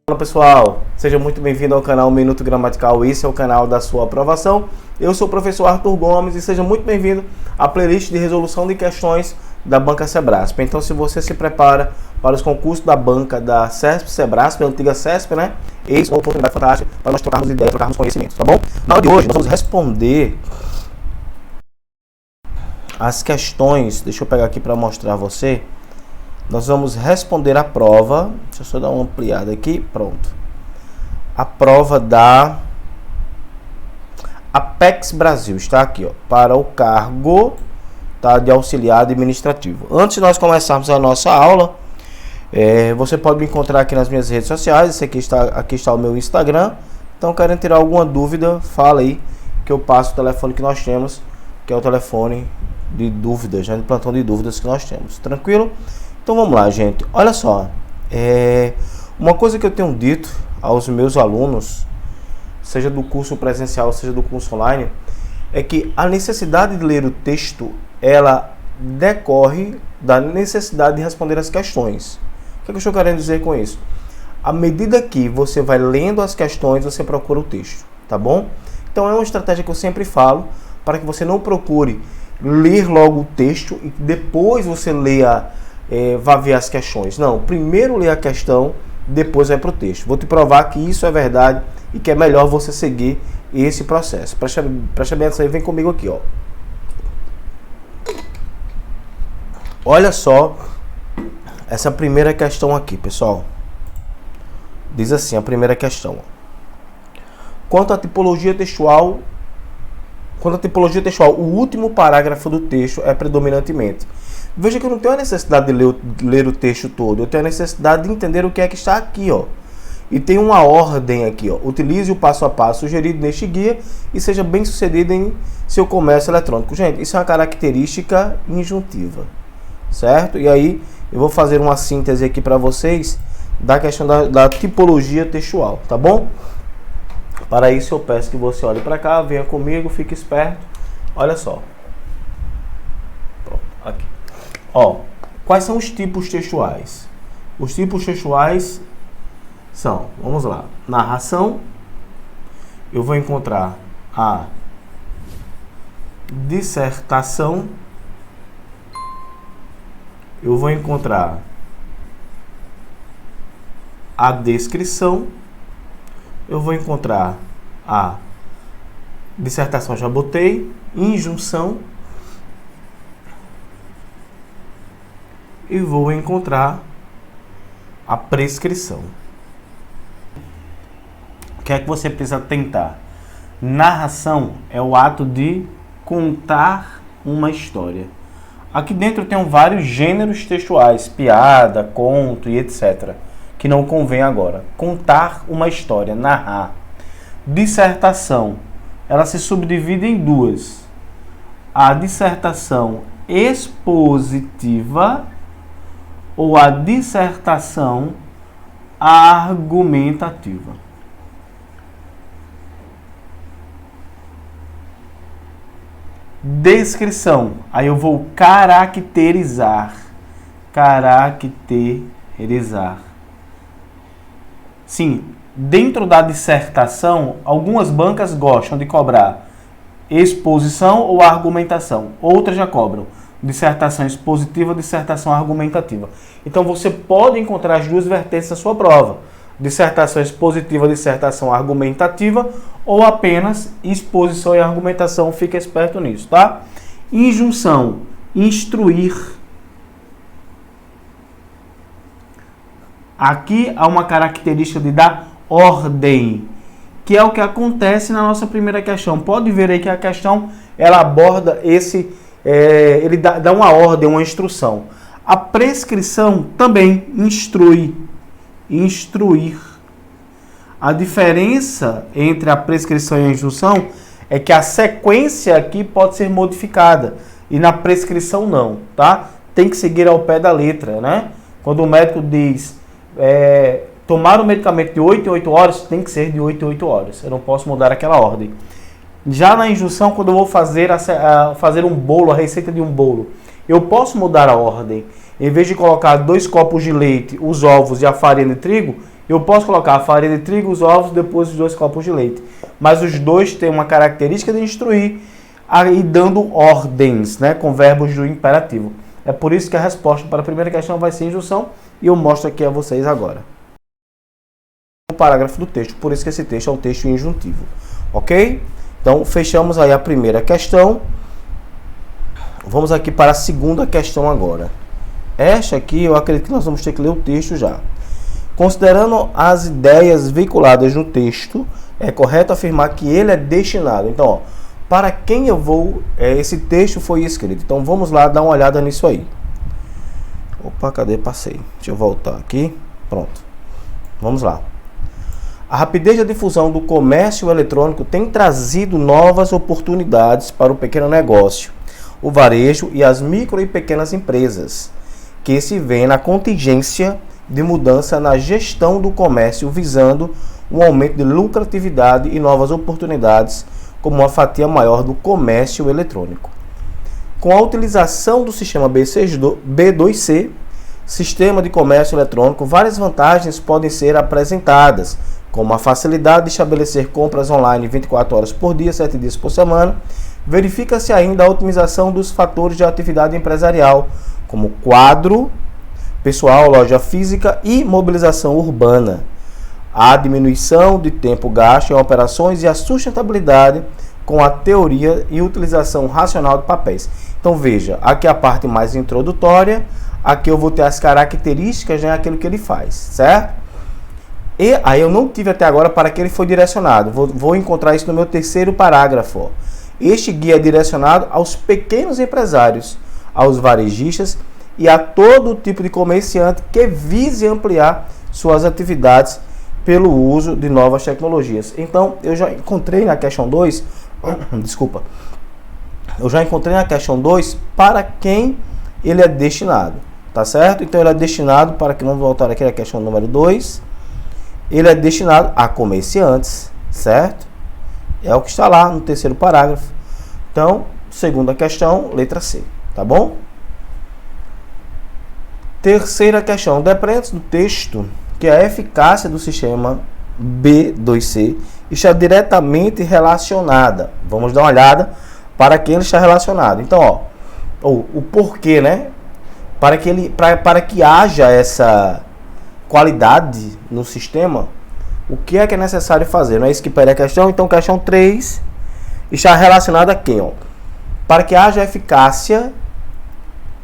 Olá pessoal, seja muito bem-vindo ao canal Minuto Gramatical. Esse é o canal da sua aprovação. Eu sou o professor Arthur Gomes e seja muito bem-vindo à playlist de resolução de questões da Banca Sebrasp. Então, se você se prepara para os concursos da banca da CESP, Sebrasp, a antiga CESP, né? Eis uma oportunidade fantástica para nós trocarmos ideias, trocarmos conhecimentos, tá bom? Na aula de hoje, nós vamos responder as questões. Deixa eu pegar aqui para mostrar a você. Nós vamos responder a prova. Deixa eu só dar uma ampliada aqui. Pronto. A prova da Apex Brasil está aqui, ó, para o cargo, tá, de auxiliar administrativo. Antes de nós começarmos a nossa aula, você pode me encontrar aqui nas minhas redes sociais. Aqui está o meu Instagram. Então, querem tirar alguma dúvida, fala aí que eu passo o telefone que nós temos, que é o telefone de dúvidas, né, de plantão de dúvidas que nós temos. Tranquilo? Então vamos lá, gente. Olha só, uma coisa que eu tenho dito aos meus alunos, seja do curso presencial, seja do curso online, é que a necessidade de ler o texto, ela decorre da necessidade de responder as questões. O que eu estou querendo dizer com isso? À medida que você vai lendo as questões, você procura o texto, tá bom? Então é uma estratégia que eu sempre falo, para que você não procure ler logo o texto e depois você leia, vá ver as questões. Não, primeiro lê a questão, depois vai para o texto. Vou te provar que isso é verdade e que é melhor você seguir esse processo. Presta bem atenção aí, vem comigo aqui, ó. Olha só essa primeira questão aqui, pessoal. Diz assim, a primeira questão. Quanto à tipologia textual, o último parágrafo do texto é predominantemente. Veja que eu não tenho a necessidade de ler o texto todo, eu tenho a necessidade de entender o que é que está aqui, ó. E tem uma ordem aqui, ó. Utilize o passo a passo sugerido neste guia e seja bem sucedido em seu comércio eletrônico. Gente, isso é uma característica injuntiva, certo? E aí eu vou fazer uma síntese aqui para vocês da questão da tipologia textual, tá bom? Para isso eu peço que você olhe para cá, venha comigo, fique esperto. Olha só. Pronto, aqui. Ó, quais são os tipos textuais? Os tipos textuais são, vamos lá, narração. Eu vou encontrar a dissertação. Eu vou encontrar a descrição. Eu vou encontrar a dissertação, já botei, injunção. E vou encontrar a prescrição. O que é que você precisa tentar? Narração é o ato de contar uma história. Aqui dentro tem vários gêneros textuais, piada, conto e etc., que não convém agora. Contar uma história, narrar. Dissertação, ela se subdivide em duas. A dissertação expositiva ou a dissertação argumentativa. Descrição, aí eu vou caracterizar. Caracterizar. Sim, dentro da dissertação, algumas bancas gostam de cobrar exposição ou argumentação. Outras já cobram dissertação expositiva, dissertação argumentativa. Então você pode encontrar as duas vertentes da sua prova. Dissertação expositiva, dissertação argumentativa ou apenas exposição e argumentação. Fica esperto nisso, tá? Injunção, instruir. Aqui há uma característica de dar ordem, que é o que acontece na nossa primeira questão. Pode ver aí que a questão ela aborda ele dá uma ordem, uma instrução. A prescrição também instrui, instruir. A diferença entre a prescrição e a injunção é que a sequência aqui pode ser modificada e na prescrição não, tá? Tem que seguir ao pé da letra, né? Quando o médico diz tomar o medicamento de 8 em 8 horas, tem que ser de 8 em 8 horas. Eu não posso mudar aquela ordem. Já na injunção, quando eu vou fazer um bolo, a receita de um bolo, eu posso mudar a ordem. Em vez de colocar 2 copos de leite, os ovos e a farinha de trigo, Eu posso colocar a farinha de trigo, os ovos, depois os 2 copos de leite. Mas os dois têm uma característica de instruir, aí dando ordens, né, com verbos do imperativo. É por isso que a resposta para a primeira questão vai ser injunção, e eu mostro aqui a vocês agora. O parágrafo do texto, por isso que esse texto é um texto injuntivo. Ok? Então, fechamos aí a primeira questão. Vamos aqui para a segunda questão agora. Esta aqui, eu acredito que nós vamos ter que ler o texto já. Considerando as ideias veiculadas no texto, é correto afirmar que ele é destinado. Então, ó, para quem esse texto foi escrito? Então, vamos lá dar uma olhada nisso aí. Opa, cadê? Passei. Deixa eu voltar aqui. Pronto. Vamos lá. A rapidez da difusão do comércio eletrônico tem trazido novas oportunidades para o pequeno negócio, o varejo e as micro e pequenas empresas, que se vêem na contingência de mudança na gestão do comércio, visando um aumento de lucratividade e novas oportunidades, como uma fatia maior do comércio eletrônico. Com a utilização do sistema B2C, Sistema de Comércio Eletrônico, várias vantagens podem ser apresentadas, como a facilidade de estabelecer compras online 24 horas por dia, 7 dias por semana. Verifica-se ainda a otimização dos fatores de atividade empresarial, como quadro pessoal, loja física e mobilização urbana, a diminuição de tempo gasto em operações e a sustentabilidade com a teoria e utilização racional de papéis. Então veja, aqui a parte mais introdutória, aqui eu vou ter as características, né, aquilo que ele faz, certo? E aí eu não tive até agora para que ele foi direcionado, vou encontrar isso no meu terceiro parágrafo. Ó. Este guia é direcionado aos pequenos empresários, aos varejistas e a todo tipo de comerciante que vise ampliar suas atividades pelo uso de novas tecnologias. Então, eu já encontrei na questão 2, desculpa, eu já encontrei na questão 2 para quem ele é destinado, tá certo? Então, ele é destinado para que, vamos voltar aqui na questão número 2, ele é destinado a comerciantes, certo? É o que está lá no terceiro parágrafo. Então, segunda questão, letra C, tá bom? Terceira questão, depreende do texto que a eficácia do sistema B2C está diretamente relacionada. Vamos dar uma olhada para quem ele está relacionado. Então, ó, o porquê, né? Para que haja essa qualidade no sistema, o que é necessário fazer? Não é isso que pede a questão? Então, questão 3 está relacionada a quem? Ó? Para que haja eficácia,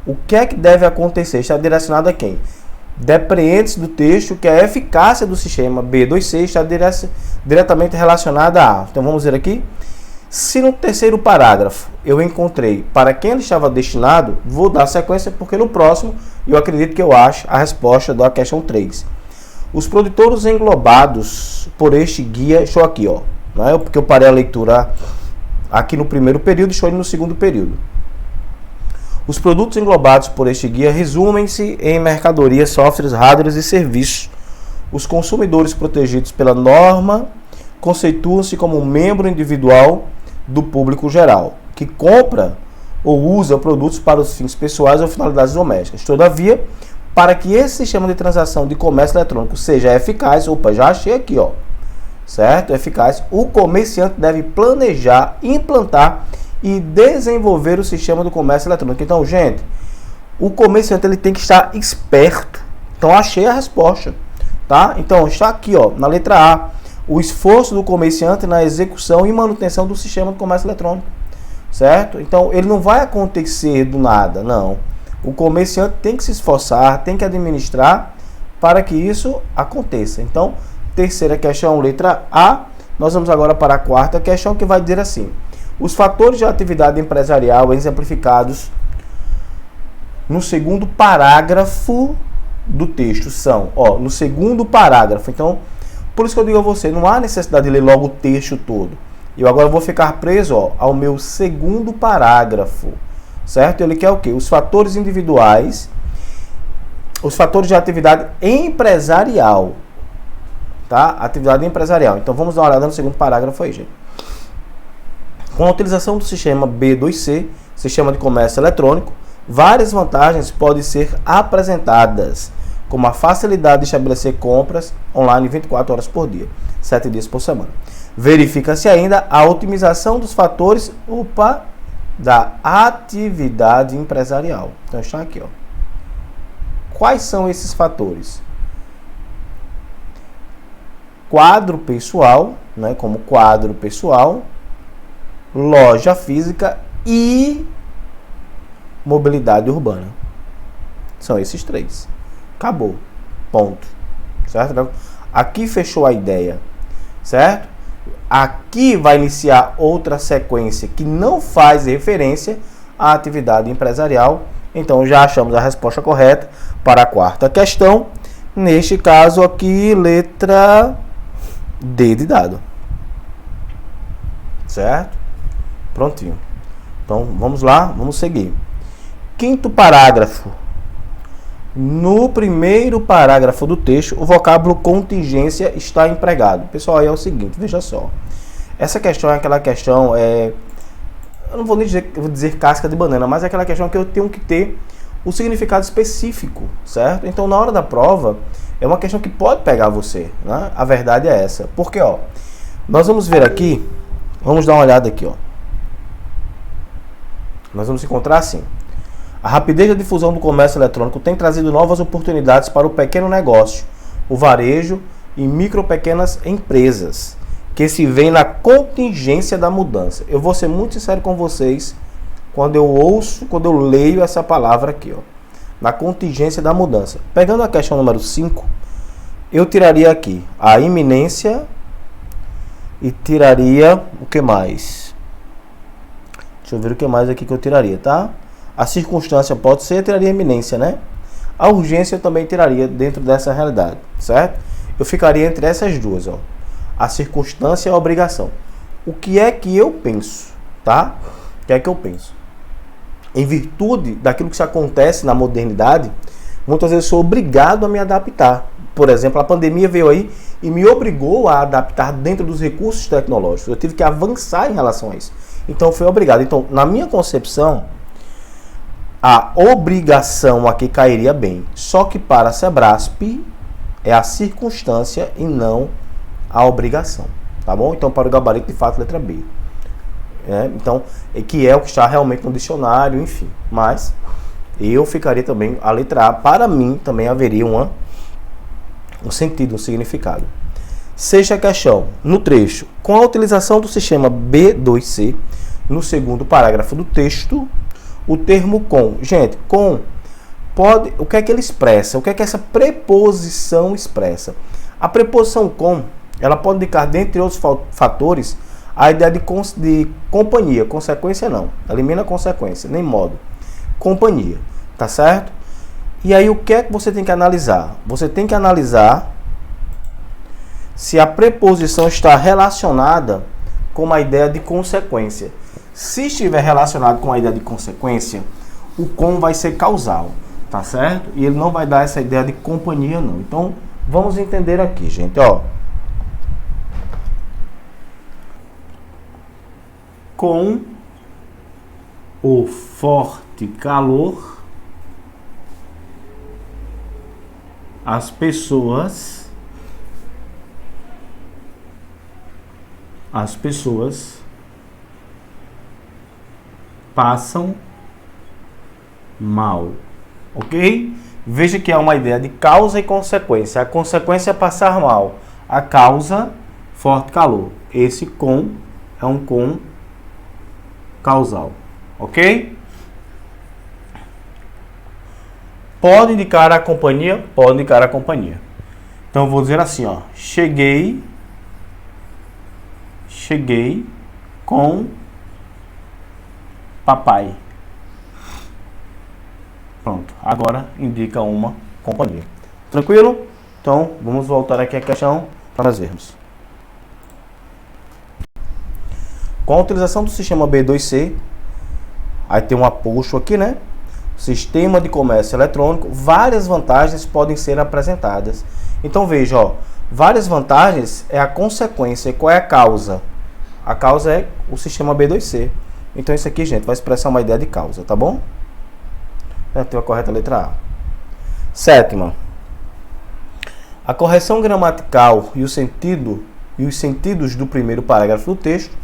o que é que deve acontecer? Está direcionado a quem? Depreende do texto que a eficácia do sistema B2C está diretamente relacionada a... Então, vamos ver aqui. Se no terceiro parágrafo eu encontrei para quem ele estava destinado, vou dar sequência porque no próximo eu acredito que eu acho a resposta da questão 3. Os produtores englobados por este guia, estou aqui, ó, não é? Porque eu parei a leitura aqui no primeiro período, estou indo no segundo período. Os produtos englobados por este guia resumem-se em mercadorias, softwares, hardwares e serviços. Os consumidores protegidos pela norma conceituam-se como um membro individual do público geral, que compra ou usa produtos para os fins pessoais ou finalidades domésticas. Todavia, para que esse sistema de transação de comércio eletrônico seja eficaz, opa, já achei aqui, ó, certo? Eficaz, o comerciante deve planejar, implantar e desenvolver o sistema do comércio eletrônico. Então, gente, o comerciante ele tem que estar esperto. Então, achei a resposta, tá? Então, está aqui, ó, na letra A, o esforço do comerciante na execução e manutenção do sistema do comércio eletrônico, certo? Então, ele não vai acontecer do nada, não. O comerciante tem que se esforçar, tem que administrar para que isso aconteça. Então, terceira questão, letra A. Nós vamos agora para a quarta questão, que vai dizer assim: os fatores de atividade empresarial exemplificados no segundo parágrafo do texto são, ó, no segundo parágrafo. Então, por isso que eu digo a você, não há necessidade de ler logo o texto todo. Eu agora vou ficar preso, ó, ao meu segundo parágrafo, certo? Ele quer o quê? Os fatores individuais, os fatores de atividade empresarial, tá? Atividade empresarial. Então, vamos dar uma olhada no segundo parágrafo aí, gente. Com a utilização do sistema B2C, Sistema de Comércio Eletrônico, várias vantagens podem ser apresentadas, como a facilidade de estabelecer compras online 24 horas por dia, 7 dias por semana. Verifica-se ainda a otimização dos fatores da atividade empresarial. Então está aqui, ó. Quais são esses fatores? Quadro pessoal, né, como quadro pessoal, loja física e mobilidade urbana. São esses 3. Acabou. Ponto. Certo? Aqui fechou a ideia. Certo? Aqui vai iniciar outra sequência que não faz referência à atividade empresarial. Então já achamos a resposta correta para a 4ª questão. Neste caso aqui, letra D de dado. Certo? Prontinho. Então vamos lá, vamos seguir. 5º parágrafo. No primeiro parágrafo do texto, o vocábulo contingência está empregado. Pessoal, aí é o seguinte, veja só. Essa questão é aquela questão, eu não vou nem dizer casca de banana, mas é aquela questão que eu tenho que ter o significado específico, certo? Então, na hora da prova, é uma questão que pode pegar você, né? A verdade é essa. Porque, ó, nós vamos ver aqui, vamos dar uma olhada aqui, ó. Nós vamos encontrar assim. A rapidez da difusão do comércio eletrônico tem trazido novas oportunidades para o pequeno negócio, o varejo e micro pequenas empresas, que se veem na contingência da mudança. Eu vou ser muito sincero com vocês quando eu leio essa palavra aqui, ó, na contingência da mudança. Pegando a questão número 5, eu tiraria aqui a iminência e tiraria o que mais? Deixa eu ver o que mais aqui que eu tiraria, tá? A circunstância pode ser, eu tiraria a iminência, né? A urgência eu também tiraria dentro dessa realidade, certo? Eu ficaria entre essas duas, ó. A circunstância e a obrigação. O que é que eu penso, tá? O que é que eu penso? Em virtude daquilo que se acontece na modernidade, muitas vezes eu sou obrigado a me adaptar. Por exemplo, a pandemia veio aí e me obrigou a adaptar dentro dos recursos tecnológicos. Eu tive que avançar em relação a isso. Então, fui obrigado. Então, na minha concepção, a obrigação aqui cairia bem. Só que para a Sebrasp é a circunstância e não a obrigação. Tá bom? Então, para o gabarito, de fato, letra B. Então, que é o que está realmente no dicionário, enfim. Mas eu ficaria também, a letra A, para mim, também haveria um sentido, um significado. 6ª questão. No trecho, com a utilização do sistema B2C, no segundo parágrafo do texto, o termo com. Gente, com pode. O que é que ele expressa? O que é que essa preposição expressa? A preposição com, ela pode indicar, dentre outros fatores, a ideia de companhia. Consequência não. Elimina a consequência, nem modo. Companhia. Tá certo? E aí o que é que você tem que analisar? Você tem que analisar se a preposição está relacionada com a ideia de consequência. Se estiver relacionado com a ideia de consequência, o com vai ser causal, tá certo? E ele não vai dar essa ideia de companhia, não. Então, vamos entender aqui, gente, ó. Com o forte calor, as pessoas passam mal, ok? Veja que é uma ideia de causa e consequência. A consequência é passar mal, a causa, forte calor. Esse com é um com causal, ok? Pode indicar a companhia? Pode indicar a companhia. Então eu vou dizer assim, ó. Cheguei com papai. Pronto. Agora indica uma companhia. Tranquilo? Então vamos voltar aqui à questão para nós vermos. Com a utilização do sistema B2C, aí tem um aposto aqui, né? Sistema de comércio eletrônico, várias vantagens podem ser apresentadas. Então veja, ó, várias vantagens é a consequência. E qual é a causa? A causa é o sistema B2C. Então isso aqui, gente, vai expressar uma ideia de causa, tá bom? Tem a correta letra A. 7ª. A correção gramatical e os sentidos do primeiro parágrafo do texto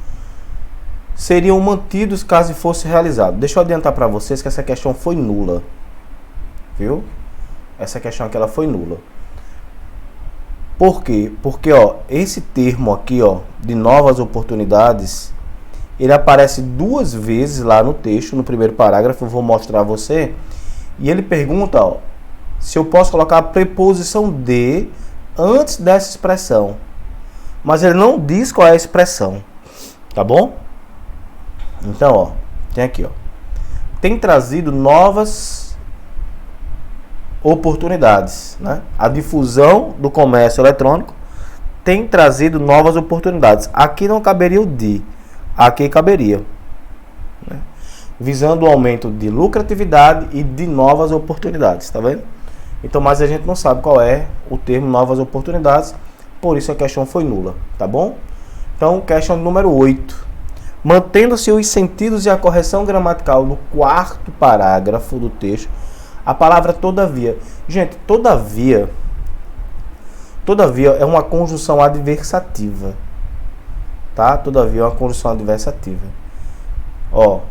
seriam mantidos caso fosse realizado. Deixa eu adiantar para vocês que essa questão foi nula. Viu? Essa questão aqui ela foi nula. Por quê? Porque esse termo aqui, de novas oportunidades, ele aparece 2 vezes lá no texto, no primeiro parágrafo, eu vou mostrar a você. E ele pergunta, se eu posso colocar a preposição de antes dessa expressão. Mas ele não diz qual é a expressão. Tá bom? Então, tem aqui, tem trazido novas oportunidades, né? A difusão do comércio eletrônico tem trazido novas oportunidades. Aqui não caberia o de, aqui caberia, né? Visando o aumento de lucratividade e de novas oportunidades, tá vendo? Então, mas a gente não sabe qual é o termo novas oportunidades, por isso a questão foi nula, tá bom? Então, questão número 8. Mantendo-se os sentidos e a correção gramatical no 4º parágrafo do texto, a palavra todavia. Gente, todavia é uma conjunção adversativa. Tá? Todavia é uma conjunção adversativa.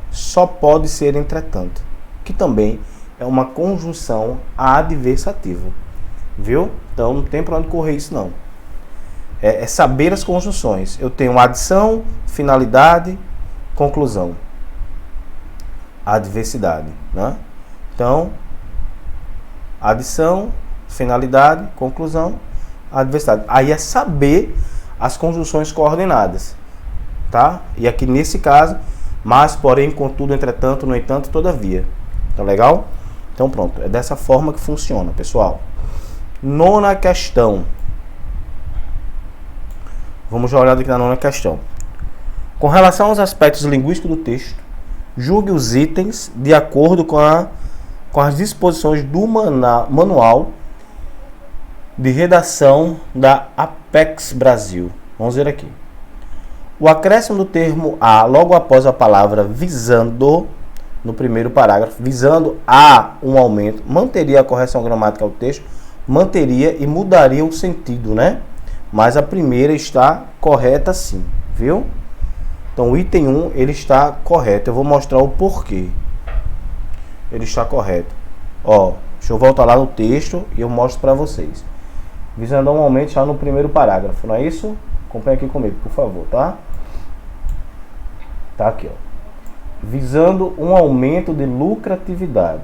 Só pode ser entretanto, que também é uma conjunção adversativa. Viu? Então não tem para onde correr isso não. É saber as conjunções. Eu tenho adição, finalidade, conclusão. Adversidade, né? Então, adição, finalidade, conclusão, adversidade. Aí é saber as conjunções coordenadas, tá? E aqui nesse caso, mas, porém, contudo, entretanto, no entanto, todavia. Tá legal? Então pronto, é dessa forma que funciona, pessoal. 9ª questão. Vamos dar uma olhada aqui na 9ª questão. Com relação aos aspectos linguísticos do texto, julgue os itens de acordo com as disposições do manual de redação da Apex Brasil. Vamos ver aqui. O acréscimo do termo a logo após a palavra visando, no primeiro parágrafo, visando a um aumento, manteria a correção gramatical do texto, manteria e mudaria o sentido, né? Mas a primeira está correta sim, viu? Então o item 1 ele está correto. Eu vou mostrar o porquê ele está correto. Deixa eu voltar lá no texto e eu mostro para vocês. Visando um aumento já no primeiro parágrafo, não é isso? Acompanhe aqui comigo, por favor, tá? Tá aqui, visando um aumento de lucratividade.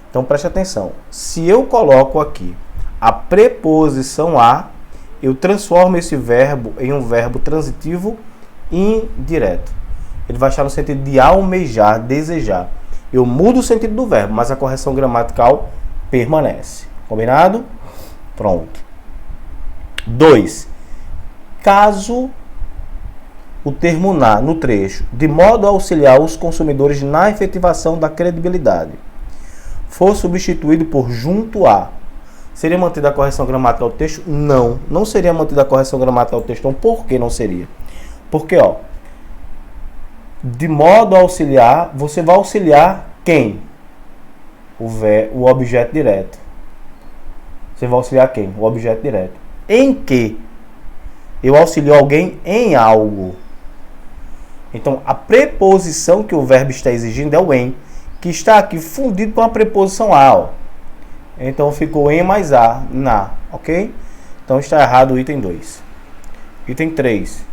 Então preste atenção. Se eu coloco aqui a preposição a, eu transformo esse verbo em um verbo transitivo indireto. Ele vai estar no sentido de almejar, desejar. Eu mudo o sentido do verbo, mas a correção gramatical permanece. Combinado? Pronto. 2. Caso o termo na, no trecho, de modo a auxiliar os consumidores na efetivação da credibilidade, for substituído por junto a, seria mantida a correção gramatical do texto? Não, não seria mantida a correção gramatical do texto. Então, por que não seria? Porque, de modo a auxiliar, você vai auxiliar quem? O objeto direto. Você vai auxiliar quem? O objeto direto. Em que? Eu auxilio alguém em algo. Então, a preposição que o verbo está exigindo é o em, que está aqui fundido com a preposição a. Então, ficou em mais a, na, ok? Então, está errado o item 2. Item 3.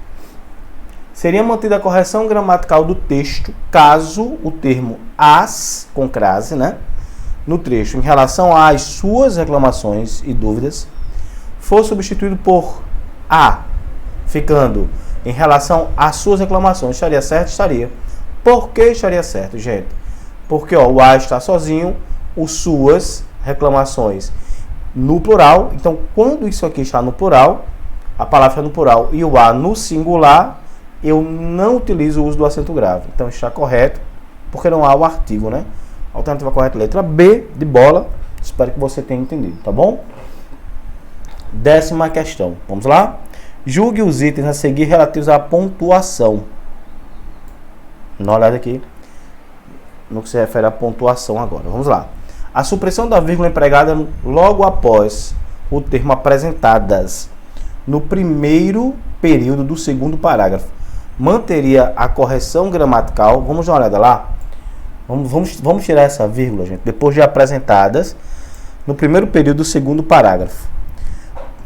Seria mantida a correção gramatical do texto caso o termo as, com crase, né, no trecho, em relação às suas reclamações e dúvidas, for substituído por a, ficando em relação às suas reclamações. Estaria certo? Estaria. Por que estaria certo, gente? Porque o a está sozinho, o suas reclamações no plural. Então, quando isso aqui está no plural, a palavra está no plural e o a no singular, eu não utilizo o uso do acento grave. Então, está correto, porque não há o artigo, né? Alternativa correta, letra B, de bola. Espero que você tenha entendido, tá bom? 10ª questão. Vamos lá? Julgue os itens a seguir relativos à pontuação. Dá uma olhada aqui no que se refere à pontuação agora. Vamos lá. A supressão da vírgula empregada logo após o termo apresentadas no primeiro período do segundo parágrafo. Manteria a correção gramatical. Vamos dar uma olhada lá. Vamos tirar essa vírgula, gente. Depois de apresentadas no primeiro período do segundo parágrafo.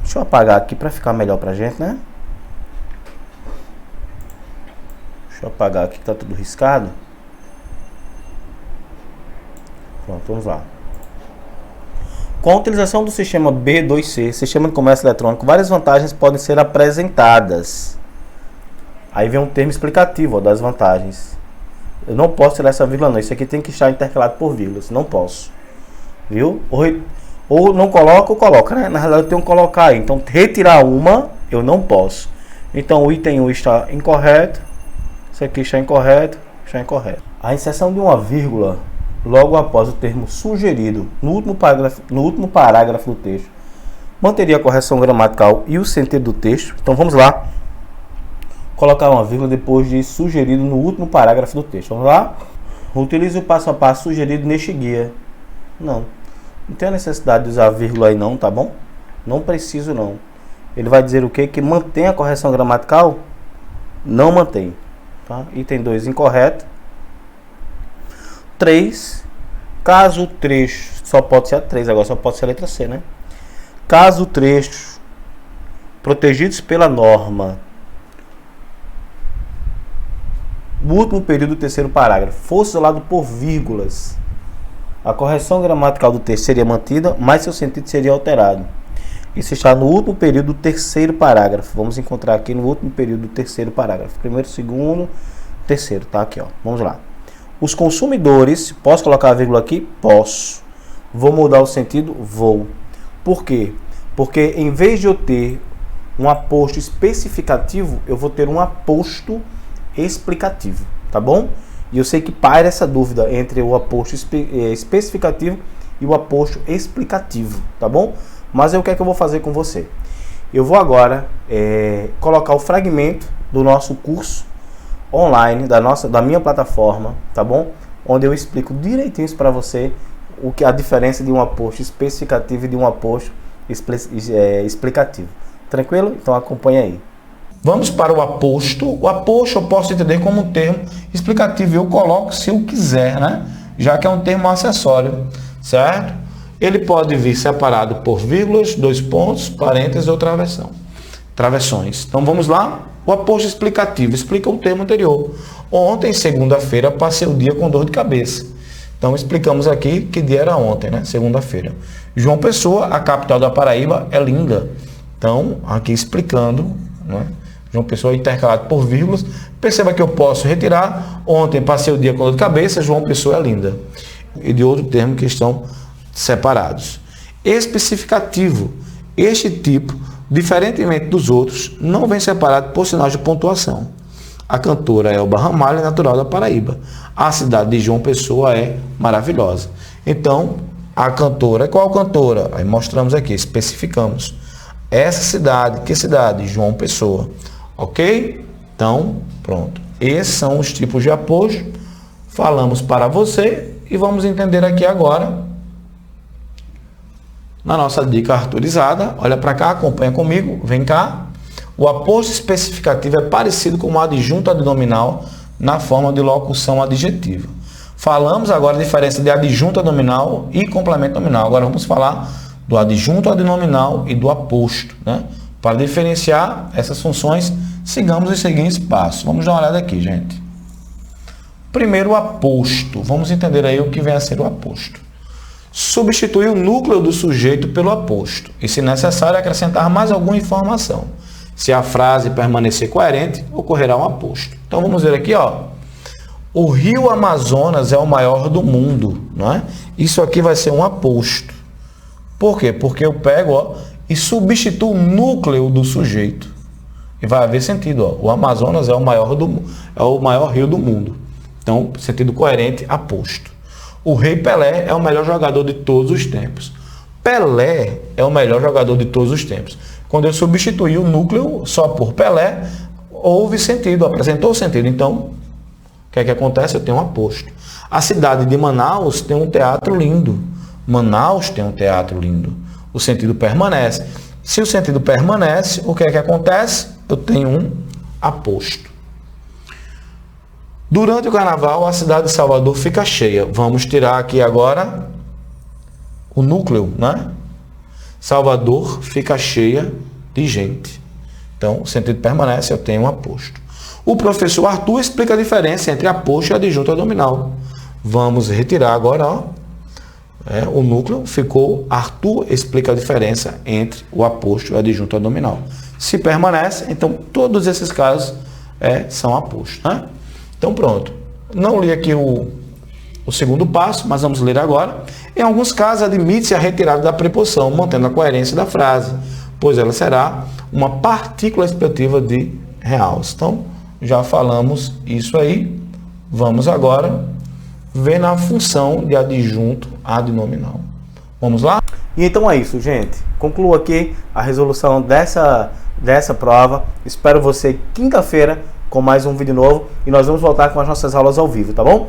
Deixa eu apagar aqui para ficar melhor pra gente, né? Deixa eu apagar aqui que tá tudo riscado. Pronto, vamos lá. Com a utilização do sistema B2C, Sistema de Comércio Eletrônico, várias vantagens podem ser apresentadas. Aí vem um termo explicativo, ó, das vantagens. Eu não posso tirar essa vírgula não. Isso aqui tem que estar intercalado por vírgulas. Não posso. Viu? Ou não coloca ou coloca, né? Na realidade eu tenho que colocar aí. Então retirar uma eu não posso. Então o item 1 está incorreto. Isso aqui está incorreto. Está incorreto. A inserção de uma vírgula logo após o termo sugerido no último parágrafo do texto manteria a correção gramatical e o sentido do texto. Então vamos lá. Colocar uma vírgula depois de sugerido no último parágrafo do texto. Vamos lá? Utilize o passo a passo sugerido neste guia. Não tem a necessidade de usar vírgula aí não, tá bom? Não preciso não. Ele vai dizer o quê? Que mantém a correção gramatical? Não mantém. Tá? Item 2 incorreto. 3. Caso o trecho... Só pode ser a 3, agora só pode ser a letra C, né? Caso o trecho protegidos pela norma, o último período do terceiro parágrafo fosse isolado por vírgulas, a correção gramatical do texto seria mantida, mas seu sentido seria alterado. Isso está no último período do terceiro parágrafo. Vamos encontrar aqui no último período do terceiro parágrafo. Primeiro, segundo, terceiro. Tá aqui, ó. Vamos lá. Os consumidores... Posso colocar a vírgula aqui? Posso. Vou mudar o sentido? Vou. Por quê? Porque em vez de eu ter um aposto especificativo, eu vou ter um aposto explicativo. Tá bom? E eu sei que paira essa dúvida entre o aposto especificativo e o aposto explicativo, tá bom? Mas o que é que eu vou fazer com você? Eu vou agora colocar o fragmento do nosso curso online, da minha plataforma, tá bom? Onde eu explico direitinho para você o que a diferença de um aposto especificativo e de um aposto explicativo. Tranquilo? Então acompanha aí. Vamos para o aposto. O aposto eu posso entender como um termo explicativo. Eu coloco se eu quiser, né? Já que é um termo acessório, certo? Ele pode vir separado por vírgulas, dois pontos, parênteses ou travessões. Então vamos lá. O aposto explicativo explica o termo anterior. Ontem, segunda-feira, passei o dia com dor de cabeça. Então explicamos aqui que dia era ontem, né? Segunda-feira. João Pessoa, a capital da Paraíba, é linda. Então, aqui explicando, né? João Pessoa intercalado por vírgulas. Perceba que eu posso retirar. Ontem passei o dia com dor de cabeça, João Pessoa é linda. E de outro termo que estão separados. Especificativo. Este tipo, diferentemente dos outros, não vem separado por sinais de pontuação. A cantora Elba Ramalho é natural da Paraíba. A cidade de João Pessoa é maravilhosa. Então, a cantora, qual cantora? Aí mostramos aqui, especificamos. Essa cidade, que cidade? João Pessoa. Ok? Então, pronto. Esses são os tipos de aposto. Falamos para você e vamos entender aqui agora na nossa dica arturizada. Olha para cá, acompanha comigo, vem cá. O aposto especificativo é parecido com o adjunto adnominal na forma de locução adjetiva. Falamos agora a diferença de adjunto adnominal e complemento nominal. Agora vamos falar do adjunto adnominal e do aposto, né? Para diferenciar essas funções, sigamos os seguintes passos. Vamos dar uma olhada aqui, gente. Primeiro, o aposto. Vamos entender aí o que vem a ser o aposto. Substituir o núcleo do sujeito pelo aposto e, se necessário, acrescentar mais alguma informação. Se a frase permanecer coerente, ocorrerá um aposto. Então vamos ver aqui, ó. O rio Amazonas é o maior do mundo, não é? Isso aqui vai ser um aposto. Por quê? Porque eu pego, ó, e substituo o núcleo do sujeito. E vai haver sentido, ó. O Amazonas é o maior rio do mundo. Então, sentido coerente, aposto. O Rei Pelé é o melhor jogador de todos os tempos. Pelé é o melhor jogador de todos os tempos. Quando eu substituí o núcleo só por Pelé, houve sentido, apresentou sentido. Então, o que é que acontece? Eu tenho um aposto. A cidade de Manaus tem um teatro lindo. Manaus tem um teatro lindo. O sentido permanece. Se o sentido permanece, o que é que acontece? Eu tenho um aposto. Durante o carnaval, a cidade de Salvador fica cheia. Vamos tirar aqui agora o núcleo, né? Salvador fica cheia de gente. Então, o sentido permanece, eu tenho um aposto. O professor Arthur explica a diferença entre aposto e adjunto adnominal. Vamos retirar agora, ó. O núcleo ficou, Arthur explica a diferença entre o aposto e o adjunto adnominal. Se permanece, então todos esses casos são apostos, né? Então pronto. Não li aqui o segundo passo, mas vamos ler agora. Em alguns casos, admite-se a retirada da preposição, mantendo a coerência da frase, pois ela será uma partícula expletiva de realce. Então, já falamos isso aí. Vamos agora ver na função de adjunto adnominal. Vamos lá? E então é isso, gente. Concluo aqui a resolução dessa prova. Espero você quinta-feira com mais um vídeo novo e nós vamos voltar com as nossas aulas ao vivo, tá bom?